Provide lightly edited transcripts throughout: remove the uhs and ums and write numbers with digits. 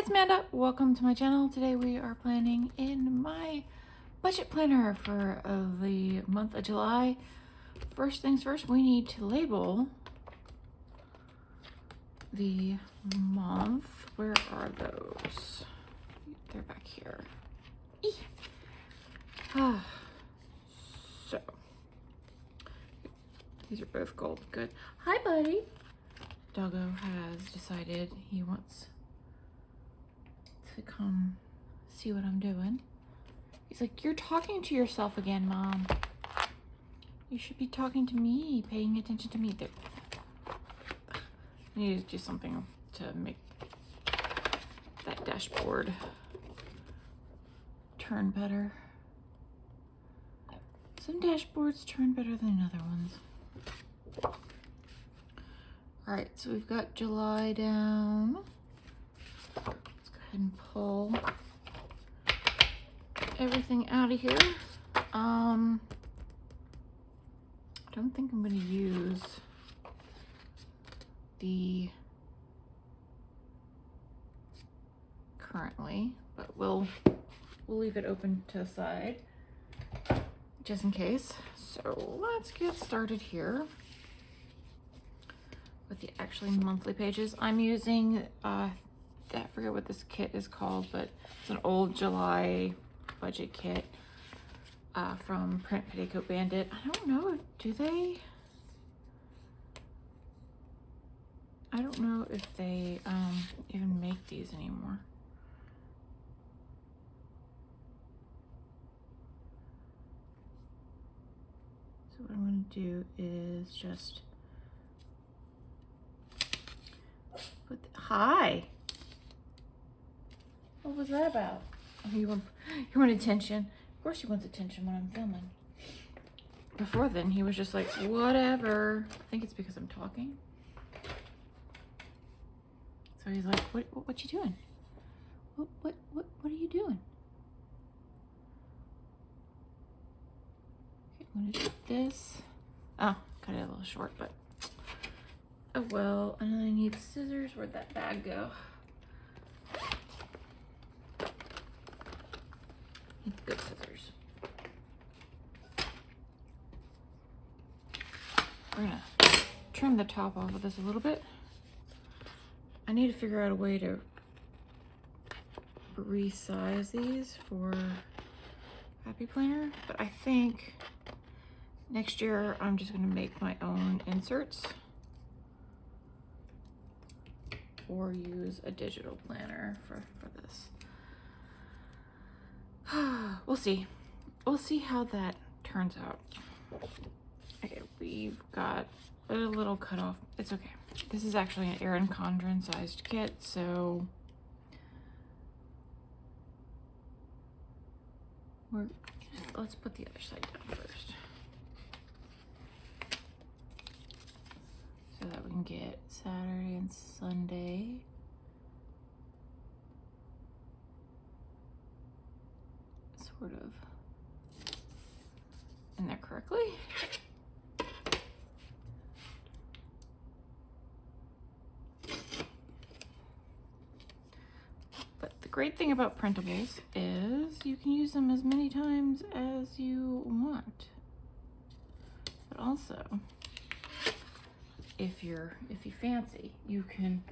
It's Manda. Welcome to my channel. Today we are planning in my budget planner for the month of July. First things first, we need to label the month. Where are those? They're back here. So, these are both gold. Good. Hi, buddy. Doggo has decided he wants to come see what I'm doing. He's like, you're talking to yourself again, Mom. You should be talking to me, paying attention to me. I need to do something to make that dashboard turn better. Some dashboards turn better than other ones. All right, so we've got July down. Let's go ahead and pull everything out of here. I don't think I'm going to use the currently, but we'll leave it open to the side just in case. So let's get started here with the actually monthly pages. I'm using I forget what this kit is called, but it's an old July budget kit from PrintPetitcoatBandit. I don't know, I don't know if they even make these anymore. So what I'm going to do is just put hi. What was that about? Oh, you want attention? Of course he wants attention when I'm filming. Before then, he was just like, whatever. I think it's because I'm talking. So he's like, what you doing? What are you doing? Okay, I'm gonna do this. Oh, cut it a little short, but oh well. And then I need scissors. Where'd that bag go? Need good scissors. We're gonna trim the top off of this a little bit. I need to figure out a way to resize these for Happy Planner, but I think next year I'm just gonna make my own inserts or use a digital planner for this. We'll see. We'll see how that turns out. Okay, we've got a little cut off. It's okay. This is actually an Erin Condren sized kit, so let's put the other side down first so that we can get Saturday and Sunday. Sort of in there correctly. But the great thing about printables is you can use them as many times as you want. But also, if you fancy, you can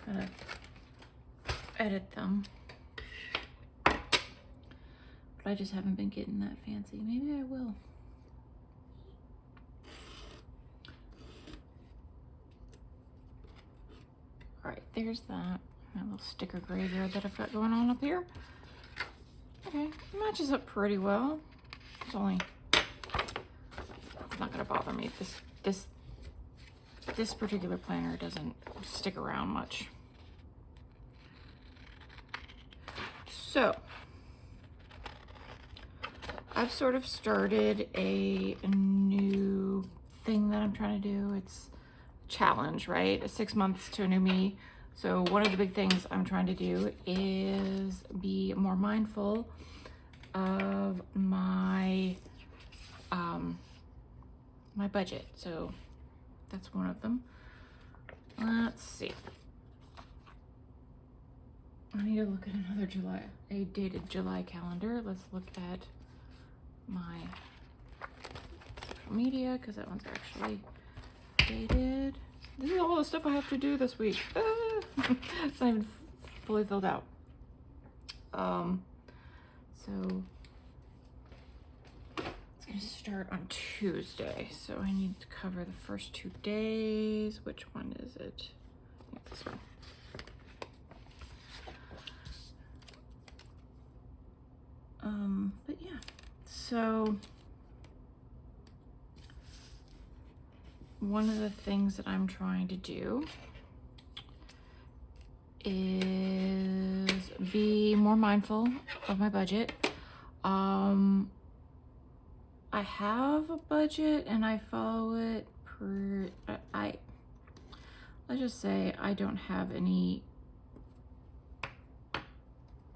kind of edit them. I just haven't been getting that fancy. Maybe I will. All right, there's that. My little sticker graveyard that I've got going on up here. Okay, it matches up pretty well. It's not gonna bother me. This particular planner doesn't stick around much. So, I've sort of started a new thing that I'm trying to do. It's a challenge, right? 6 months to a new me. So one of the big things I'm trying to do is be more mindful of my my budget. So that's one of them. Let's see. need to look at a dated July calendar. Let's look at my social media because that one's actually dated. This is all the stuff I have to do this week. It's not even fully filled out. So it's gonna start on Tuesday. So I need to cover the first 2 days. Which one is it? I think this one. But yeah, so one of the things that I'm trying to do is be more mindful of my budget. I have a budget and I follow it let's just say I don't have any,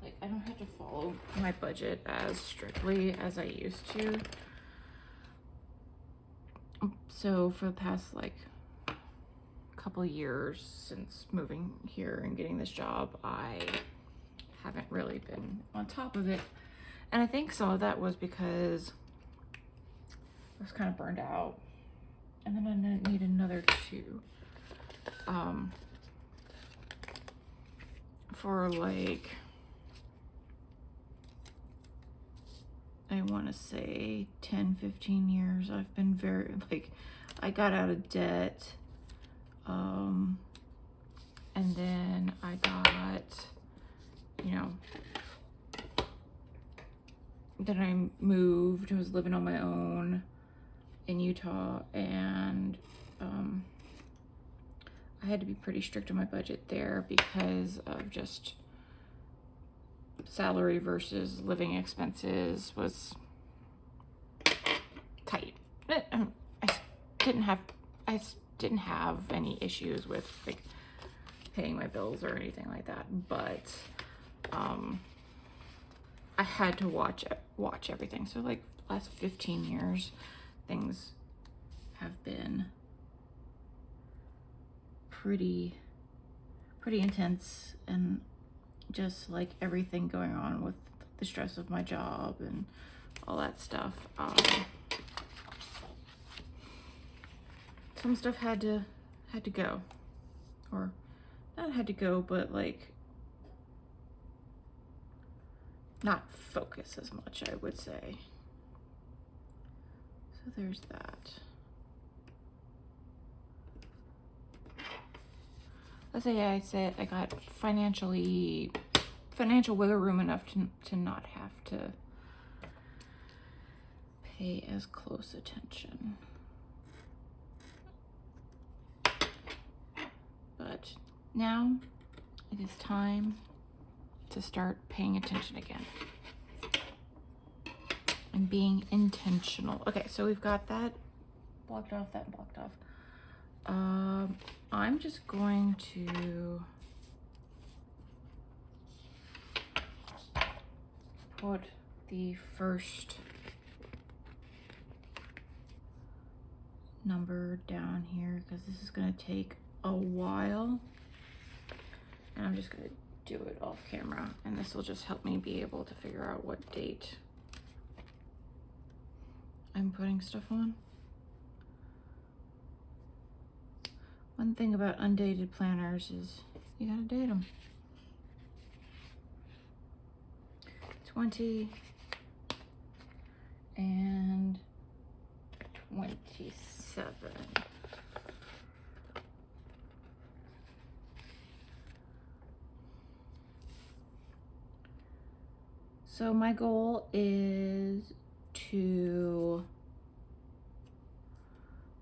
like, I don't have to follow my budget as strictly as I used to. So for the past like couple years since moving here and getting this job, I haven't really been on top of it. And I think some of that was because I was kind of burned out. And then I need another 2. For like, I want to say 10, 15 years, I've been very, like, I got out of debt. And then I got, you know, then I moved, I was living on my own in Utah, and I had to be pretty strict on my budget there because of just salary versus living expenses was tight. I didn't have any issues with like paying my bills or anything like that, but I had to watch everything. So like last 15 years, things have been pretty intense, and just like everything going on with the stress of my job and all that stuff. Some stuff had to go, or not had to go, but like not focus as much, I would say. So there's that. Let's say I got financial wiggle room enough to not have to pay as close attention. But now it is time to start paying attention again and being intentional. Okay, so we've got that blocked off, that blocked off. I'm just going to put the first number down here because this is going to take a while, and I'm just going to do it off camera, and this will just help me be able to figure out what date I'm putting stuff on. One thing about undated planners is you gotta date them. 20 and 27. So my goal is to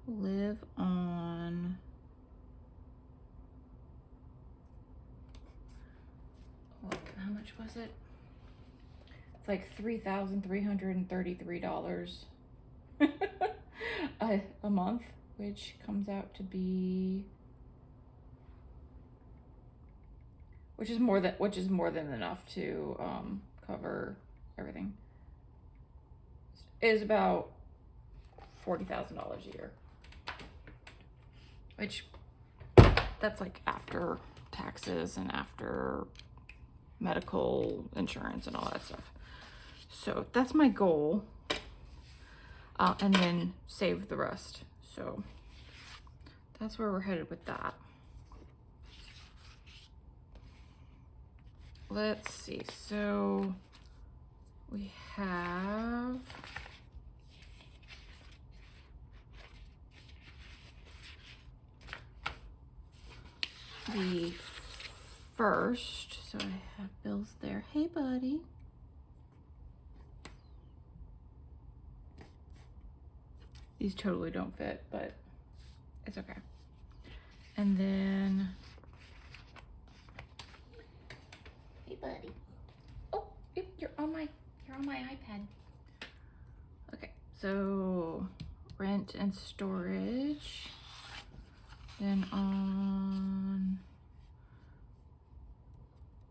live on how much was it? It's like $3,333 a month, which comes out to be, which is more than enough to cover everything. It is about $40,000 a year, which that's like after taxes and after medical insurance and all that stuff. So that's my goal. And then save the rest. So that's where we're headed with that. Let's see. So we have the first. So I have bills there. Hey, buddy. These totally don't fit, but it's okay. And then, hey buddy. Oh, you're on my iPad. Okay, so rent and storage. Then on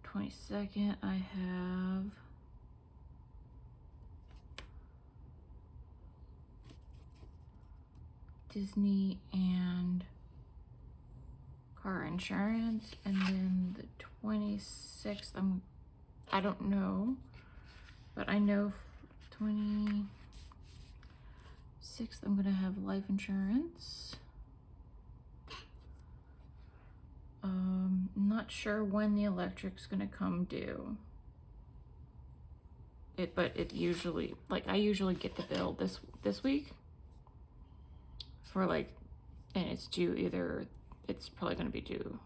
22nd, I have Disney and car insurance, and then the 26th, I don't know, but I know 26th I'm gonna have life insurance. Not sure when the electric's gonna come due. But it usually, like, I usually get the bill this week for like, and it's due either, it's probably going to be due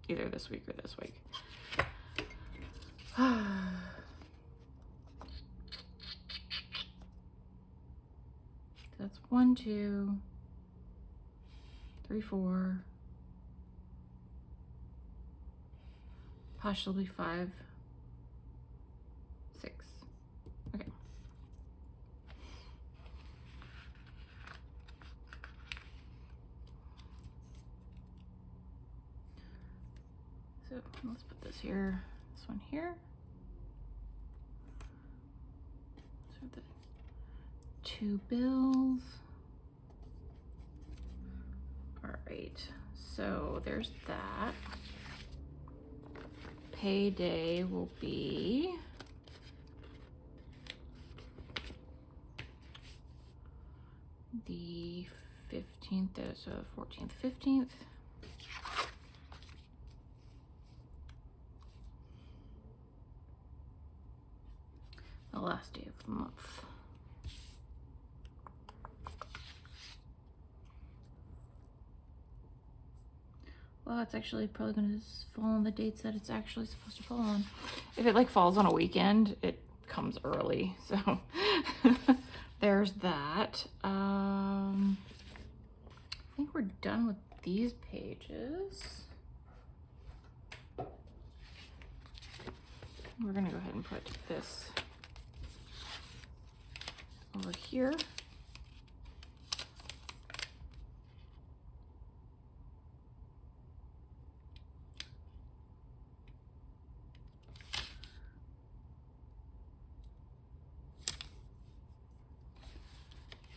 either this week or this week. That's 1, 2, 3, 4, possibly 5, 6. Okay. So let's put this here, this one here. So the 2 bills. All right, so there's that. Payday will be the 15th, so 14th, 15th. The last day of the month. Well, it's actually probably going to fall on the dates that it's actually supposed to fall on. If it like falls on a weekend, it comes early. So there's that. I think we're done with these pages. We're going to go ahead and put this over here.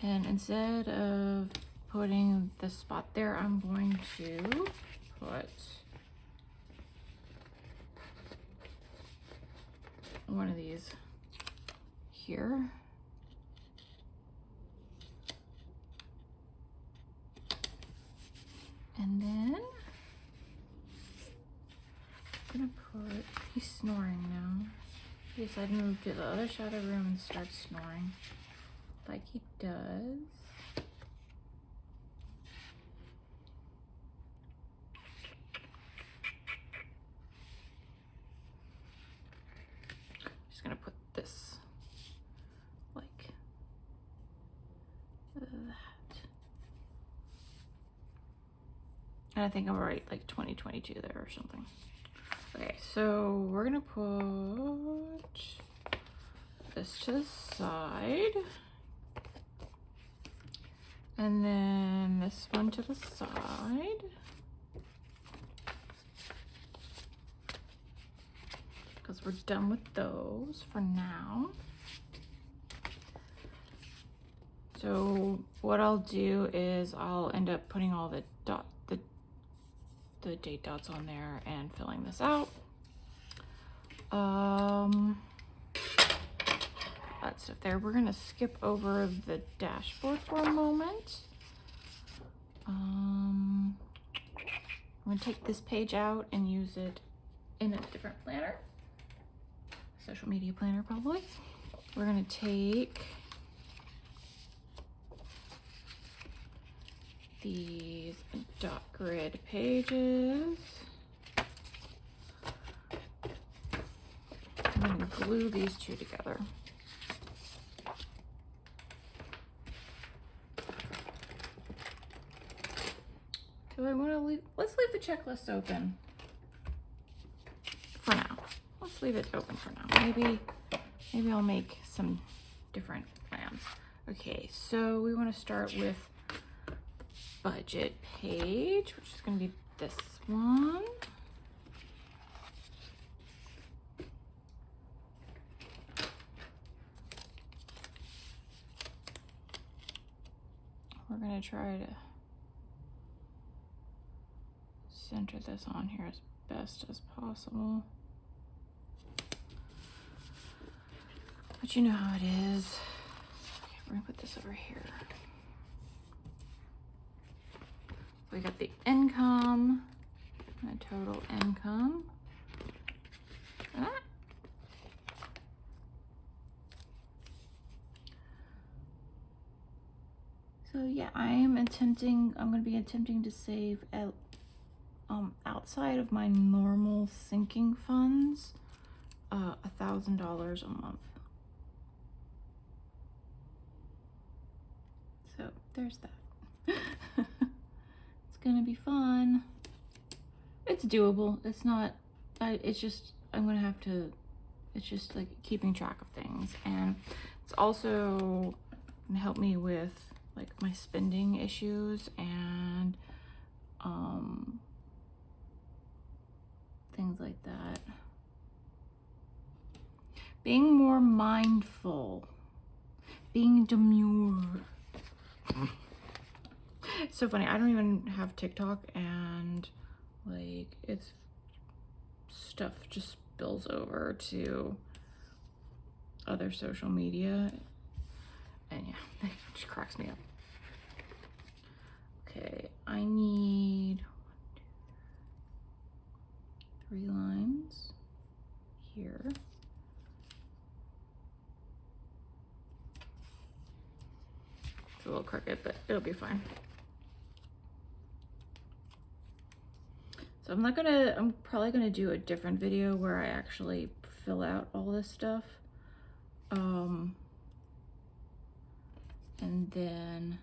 And instead of putting the spot there, I'm going to put one of these here. And then I'm gonna put, he's snoring now. He decided to move to the other side of the room and start snoring like he does. Just gonna put this like that. And I think I'm right, like 2022 there or something. Okay, so we're gonna put this to the side. And then this one to the side. Because we're done with those for now. So what I'll do is I'll end up putting all the date dots on there and filling this out. That stuff there. We're gonna skip over the dashboard for a moment. I'm gonna take this page out and use it in a different planner. Social media planner, probably. We're gonna take these dot grid pages. I'm gonna glue these two together. Do I want to leave? Let's leave the checklist open for now. Let's leave it open for now. Maybe I'll make some different plans. Okay, so we want to start with the budget page, which is going to be this one. We're going to try to center this on here as best as possible. But you know how it is. Okay, we're gonna put this over here. We got the income, and total income. So yeah, I'm gonna be attempting to save out outside of my normal sinking funds, $1,000 a month. So there's that. It's gonna be fun. It's doable. It's not, it's just, I'm gonna have to, it's just like keeping track of things. And it's also gonna help me with like my spending issues and things like that. Being more mindful, being demure. It's so funny, I don't even have TikTok, and like it's stuff just spills over to other social media, and yeah, it just cracks me up. Okay, I need 3 lines here. It's a little crooked, but it'll be fine. So I'm probably gonna do a different video where I actually fill out all this stuff. And then,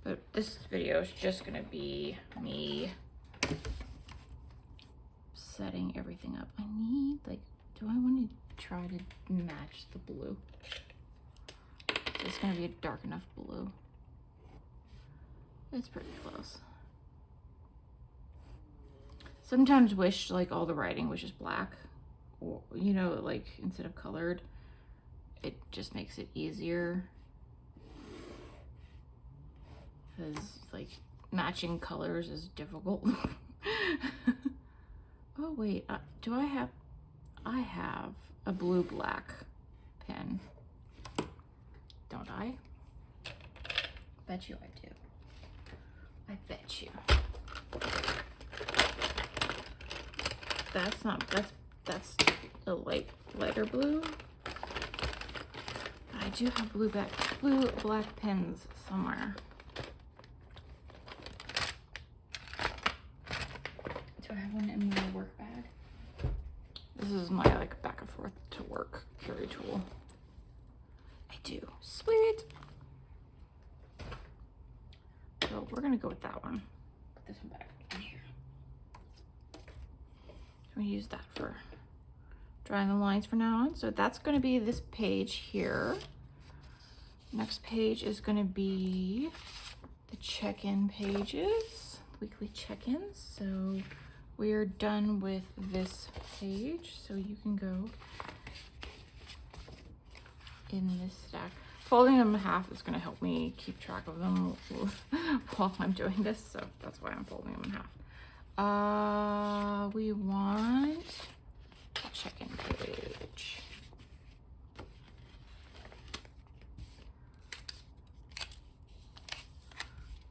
but this video is just gonna be me setting everything up. I need, like, do I want to try to match the blue? So it's gonna be a dark enough blue. It's pretty close. Sometimes wish like all the writing was just black, or you know, like instead of colored. It just makes it easier, because like matching colors is difficult. Oh wait, do I have a blue black pen, don't I? Bet you I do. I bet you. That's not, that's a lighter blue. I do have blue black pens somewhere. Do I have one in my work bag? This is my like back and forth to work carry tool. I do. Sweet. So we're gonna go with that one. Put this one back in here. I'm gonna use that for drawing the lines from now on. So that's gonna be this page here. Next page is gonna be the check-in pages, weekly check-ins. So we're done with this page. So you can go in this stack. Folding them in half is gonna help me keep track of them while I'm doing this. So that's why I'm folding them in half. We want check-in page.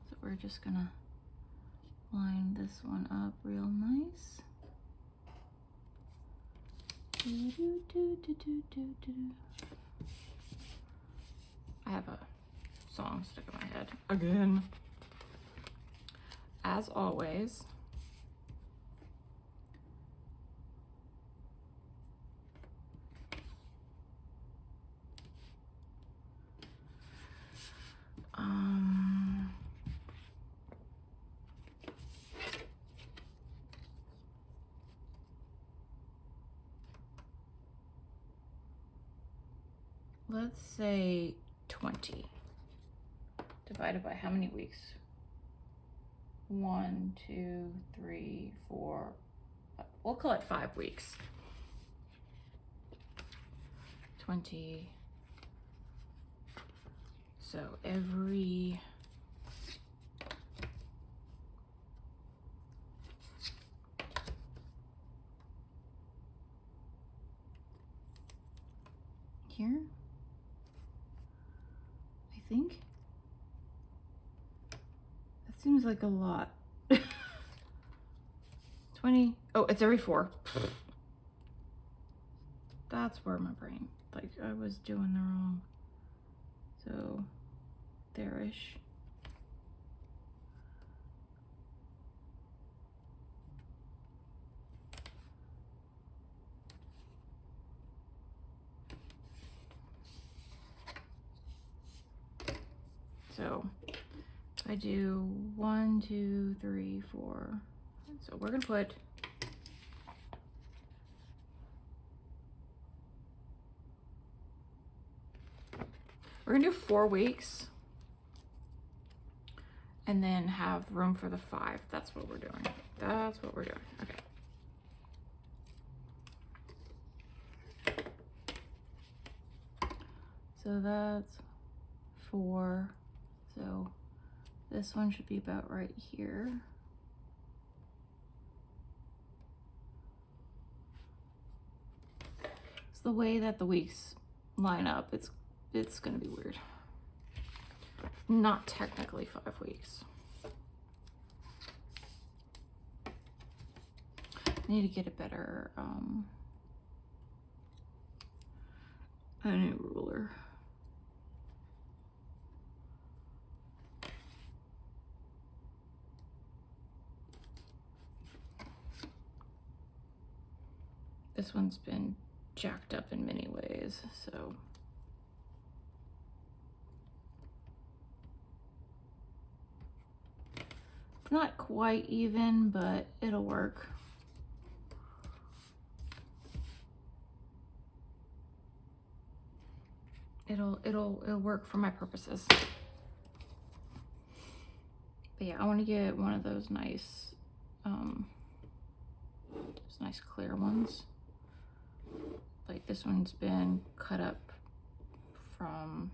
So we're just gonna line this one up real nice. I have a song stuck in my head again. As always, let's say 20 divided by how many weeks? 1, 2, 3, 4, we'll call it 5 weeks. 20. So every here, I think. That seems like a lot. 20. Oh, it's every 4. That's where my brain, like, I was doing the wrong. So there-ish. So I do 1, 2, 3, 4. So we're gonna put we're gonna do 4 weeks and then have room for the 5. That's what we're doing. That's what we're doing. Okay. So that's 4. So this one should be about right here. It's the way that the weeks line up. It's gonna be weird. Not technically 5 weeks. I need to get a better a new ruler. This one's been jacked up in many ways, so it's not quite even, but it'll work. It'll work for my purposes. But yeah, I want to get one of those nice clear ones. Like this one's been cut up from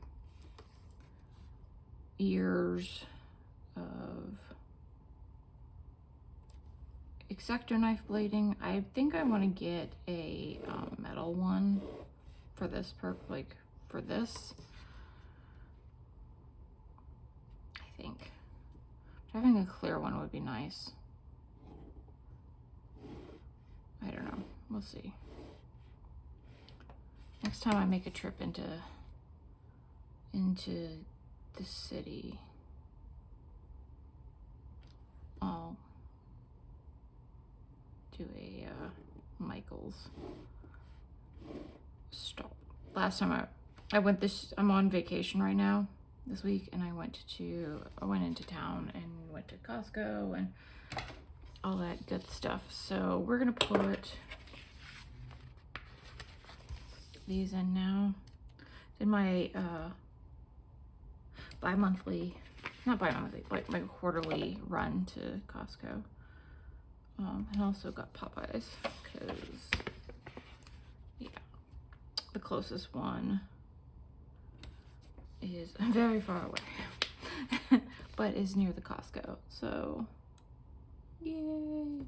years of X-Acto knife blading. I think I want to get a metal one for this for this. I think having a clear one would be nice. I don't know. We'll see. Next time I make a trip into the city, I'll do a Michael's stop. Last time I went I'm on vacation right now this week, and I went into town and went to Costco and all that good stuff. So we're gonna put these in now. Did my not bi-monthly, like my quarterly run to Costco. And also got Popeyes because, yeah, the closest one is very far away, but is near the Costco. So, yay!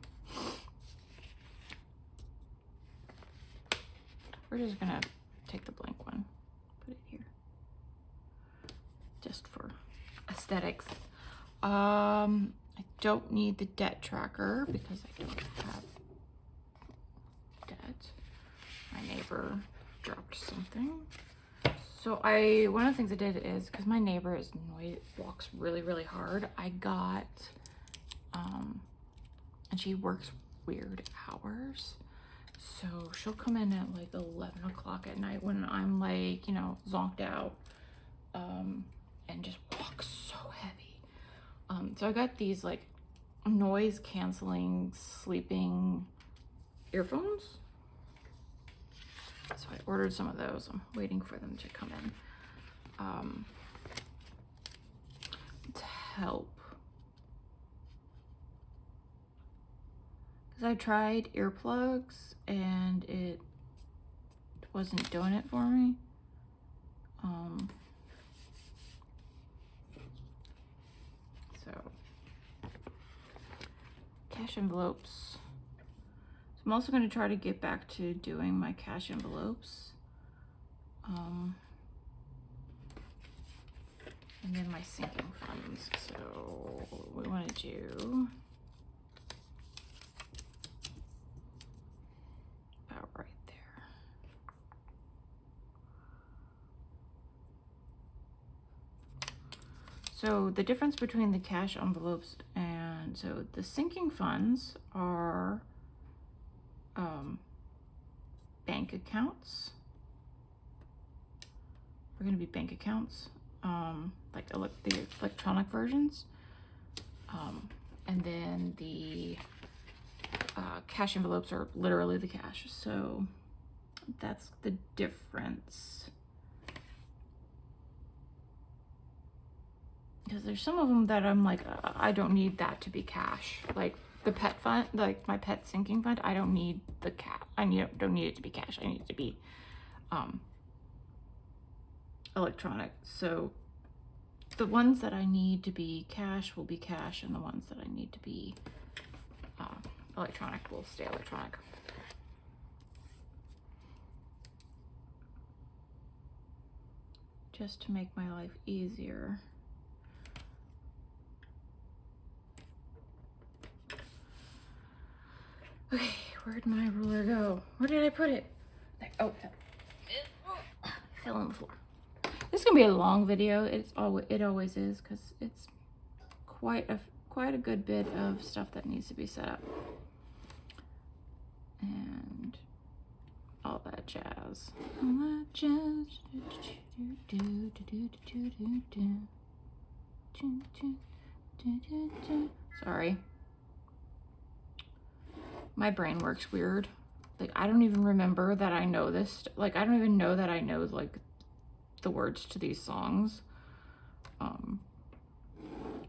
we're just gonna take the blank one, put it here, just for aesthetics. I don't need the debt tracker because I don't have debt. My neighbor dropped something. So one of the things I did is, because my neighbor is walks really, really hard, I got, and she works weird hours. So she'll come in at like 11 o'clock at night when I'm like, you know, zonked out, and just walk so heavy. So I got these like noise canceling sleeping earphones. So I ordered some of those. I'm waiting for them to come in, to help. Because I tried earplugs and it wasn't doing it for me. So cash envelopes. So I'm also going to try to get back to doing my cash envelopes. And then my sinking funds. So what we want to do about right there. So the difference between the cash envelopes and so the sinking funds are bank accounts. We're going to be bank accounts, like the electronic versions, and then the cash envelopes are literally the cash. So that's the difference. Because there's some of them that I'm like, I don't need that to be cash. Like the pet fund, like my pet sinking fund, I don't need the cash. Don't need it to be cash. I need it to be electronic. So the ones that I need to be cash will be cash, and the ones that I need to be electronic will stay electronic. Just to make my life easier. Okay, where'd my ruler go? Where did I put it? There. Oh, it fell on the floor. This is gonna be a long video. It always is, because it's quite a good bit of stuff that needs to be set up and all that jazz. All that jazz. Sorry. My brain works weird. Like, I don't even remember that I know this. Like, I don't even know that I know, like, the words to these songs.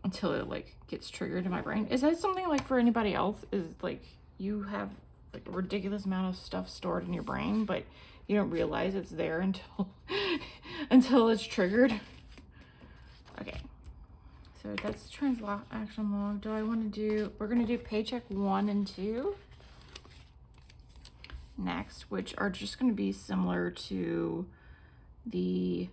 Until it, like, gets triggered in my brain. Is that something, like, for anybody else? Is, like, you have, like, a ridiculous amount of stuff stored in your brain, but you don't realize it's there until, until it's triggered? Okay. So that's the transaction log. Do I want to do, we're going to do paycheck 1 and 2 next, which are just going to be similar to the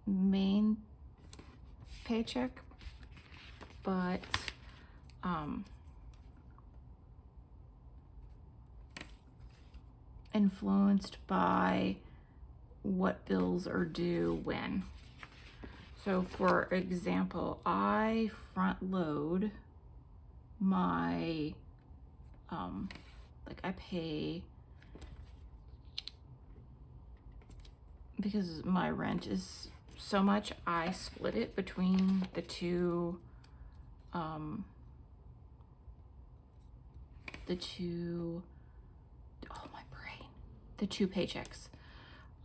main paycheck, but influenced by what bills are due when. So for example, I front load my like I pay, because my rent is so much, I split it between the two the two paychecks.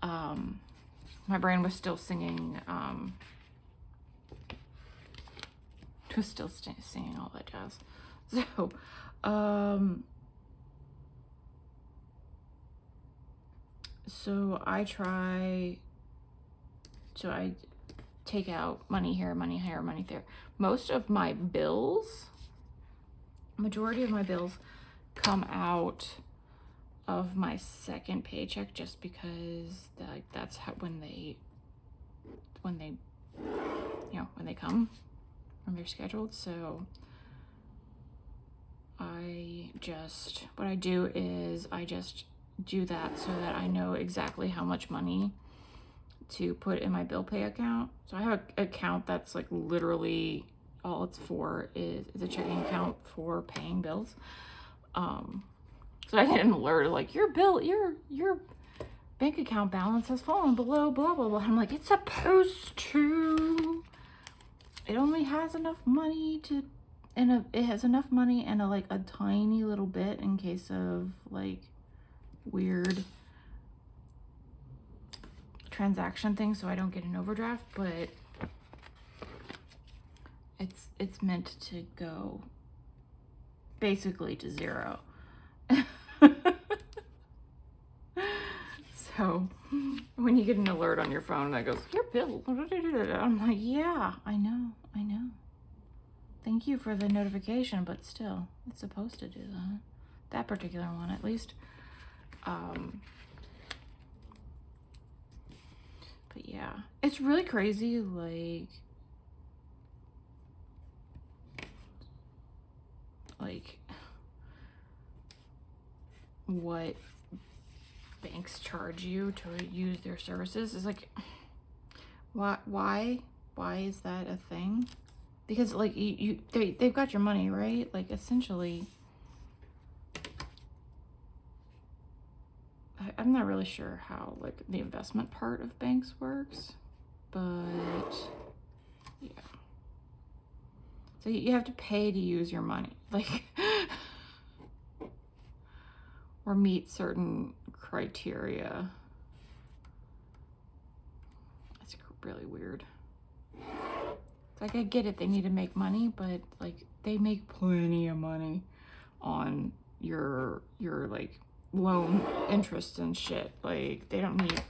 My brain was still singing, singing all that jazz. So, so I take out money here, money here, money there. Most of my bills, majority of my bills come out of my second paycheck, just because that's how when they come, when they're scheduled. So what I do is I just do that so that I know exactly how much money to put in my bill pay account. So I have an account that's like literally all it's for is a checking account for paying bills. So I get an alert like your bank account balance has fallen below blah blah blah. I'm like, it's supposed to. It only has enough money to, and it has enough money and a tiny little bit in case of like weird transaction things, so I don't get an overdraft. But it's meant to go basically to zero. So when you get an alert on your phone that goes, your bill, I'm like, yeah, I know. Thank you for the notification, but still, it's supposed to do that. That particular one, at least. But yeah, it's really crazy, like what banks charge you to use their services is like, why is that a thing? Because like they've got your money, right? Like essentially, I'm not really sure how like the investment part of banks works, but yeah. So you have to pay to use your money, like, or meet certain criteria. It's really weird. It's like, I get it, they need to make money, but like they make plenty of money on your like loan interest and shit. Like they don't need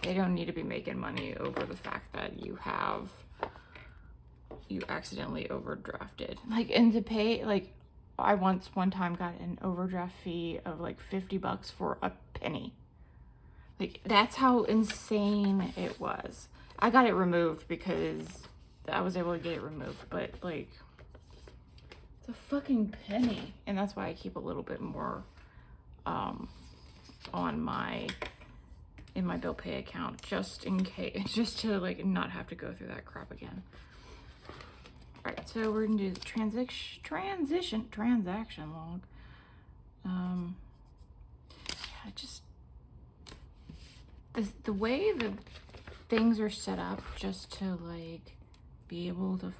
they don't need to be making money over the fact that you accidentally overdrafted. Like, and to pay, like, I one time got an overdraft fee of like $50 for a penny. Like, that's how insane it was. I got it removed because I was able to get it removed, but like, it's a fucking penny. And that's why I keep a little bit more in my bill pay account, just in case, just to like not have to go through that crap again. All right, so we're gonna do the transaction log. Yeah, just the way the things are set up, just to like be able to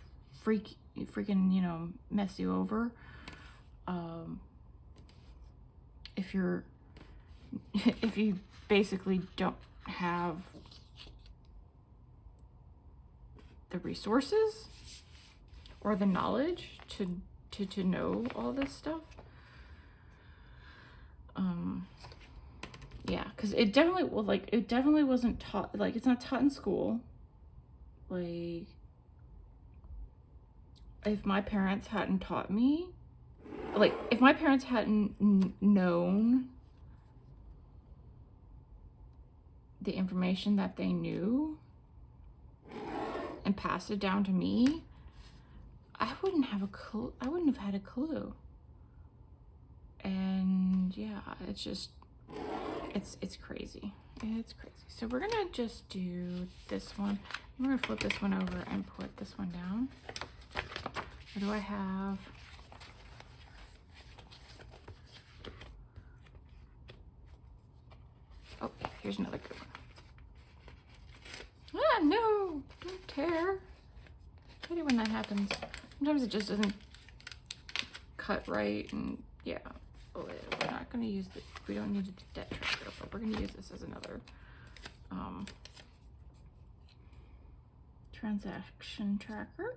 freaking mess you over. If you basically don't have the resources or the knowledge to know all this stuff. Yeah, because it definitely wasn't taught, like it's not taught in school. Like, if my parents hadn't taught me, like if my parents hadn't known the information that they knew and passed it down to me, I wouldn't have had a clue. And yeah, it's just, it's crazy. It's crazy. So we're gonna just do this one. I'm gonna flip this one over and put this one down. What do I have? Oh, here's another good one. Ah, no, don't tear. I hate it when that happens. Sometimes it just doesn't cut right, and yeah. We're not gonna use we don't need the debt tracker, but we're gonna use this as another transaction tracker.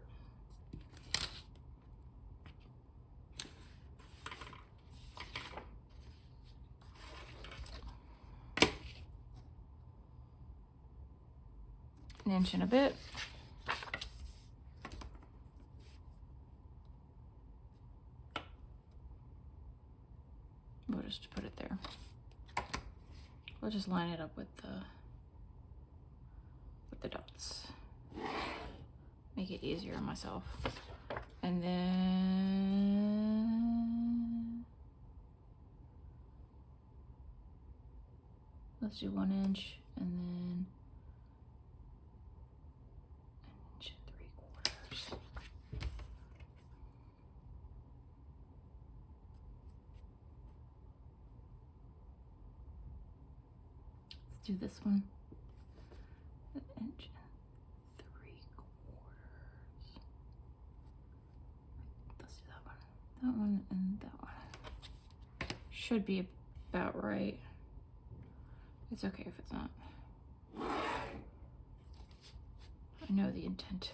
An inch and a bit. just put it there. We'll just line it up with the dots. Make it easier on myself. And then let's do 1 inch, and then 1 3/4. Let's do this one. 1 inch and 3/4. Let's do that one. That one and that one. Should be about right. It's okay if it's not. I know the intent.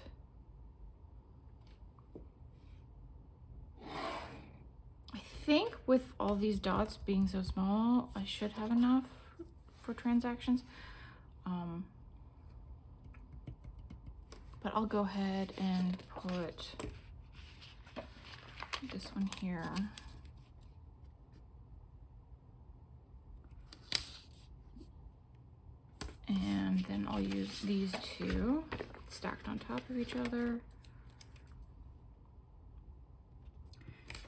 I think with all these dots being so small, I should have enough for transactions. But I'll go ahead and put this one here. And then I'll use these two stacked on top of each other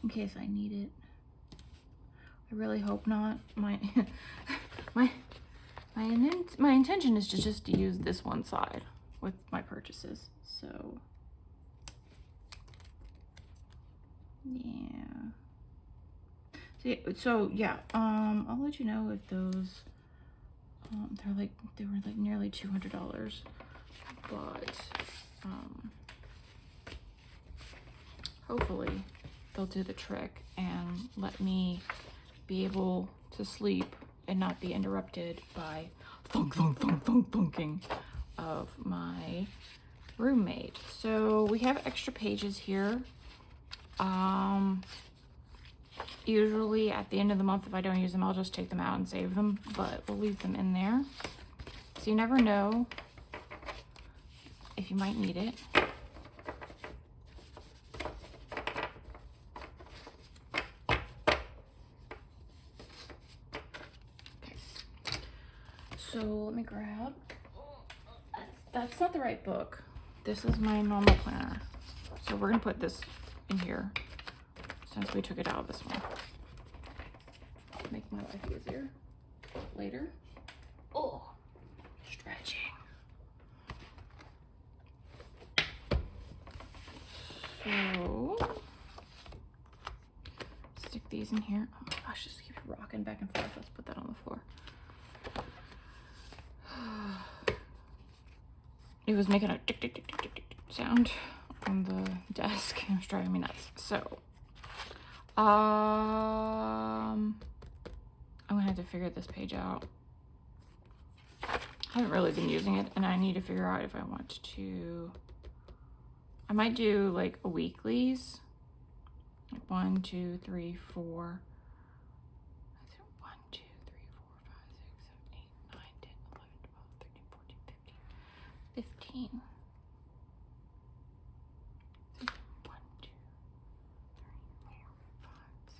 in case I need it. I really hope not. My intention is just to use this one side with my purchases. So yeah. So yeah, I'll let you know if those they were like nearly $200, but hopefully they'll do the trick and let me be able to sleep and not be interrupted by thunk thunk thunk thunk thunking of my roommate. So we have extra pages here. Usually at the end of the month, if I don't use them, I'll just take them out and save them, but we'll leave them in there. So you never know if you might need it. Okay. So let me grab, that's not the right book. This is my normal planner. So we're gonna put this in here since we took it out of this one. Make my life easier later. Oh, stretching. So, stick these in here. Oh my gosh, just keep rocking back and forth. Let's put that on the floor. It was making a tick, tick, tick, tick, tick, tick sound on the desk. It was driving me nuts. So, I'm gonna have to figure this page out. I haven't really been using it, and I need to figure out if I want to. I might do like a weeklies, like 1, 2, 3, 4. 1, 2, 3, 4, 5, 6, 7, 8, 9, 10, 11, 12, 13, 14, 15. 15. 1, 2, 3, 4, 5, 6.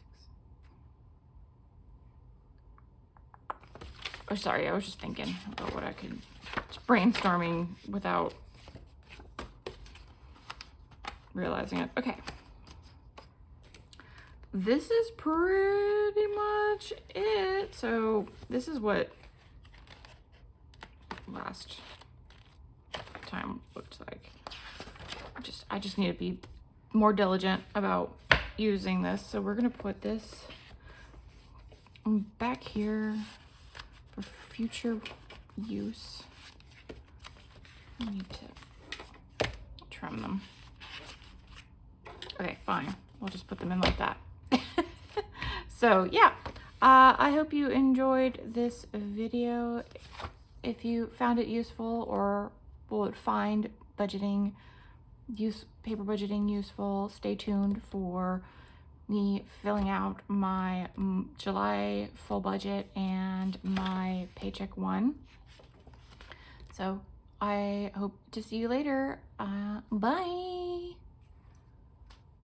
Oh, sorry, I was just thinking about what I could. It's brainstorming without realizing it. Okay. This is pretty much it. So this is what last time looked like. I just need to be more diligent about using this. So we're gonna put this back here for future use. I need to trim them. Okay, fine. We'll just put them in like that. So yeah, I hope you enjoyed this video. If you found it useful or would find paper budgeting useful, stay tuned for me filling out my July full budget and my paycheck one. So I hope to see you later. Bye.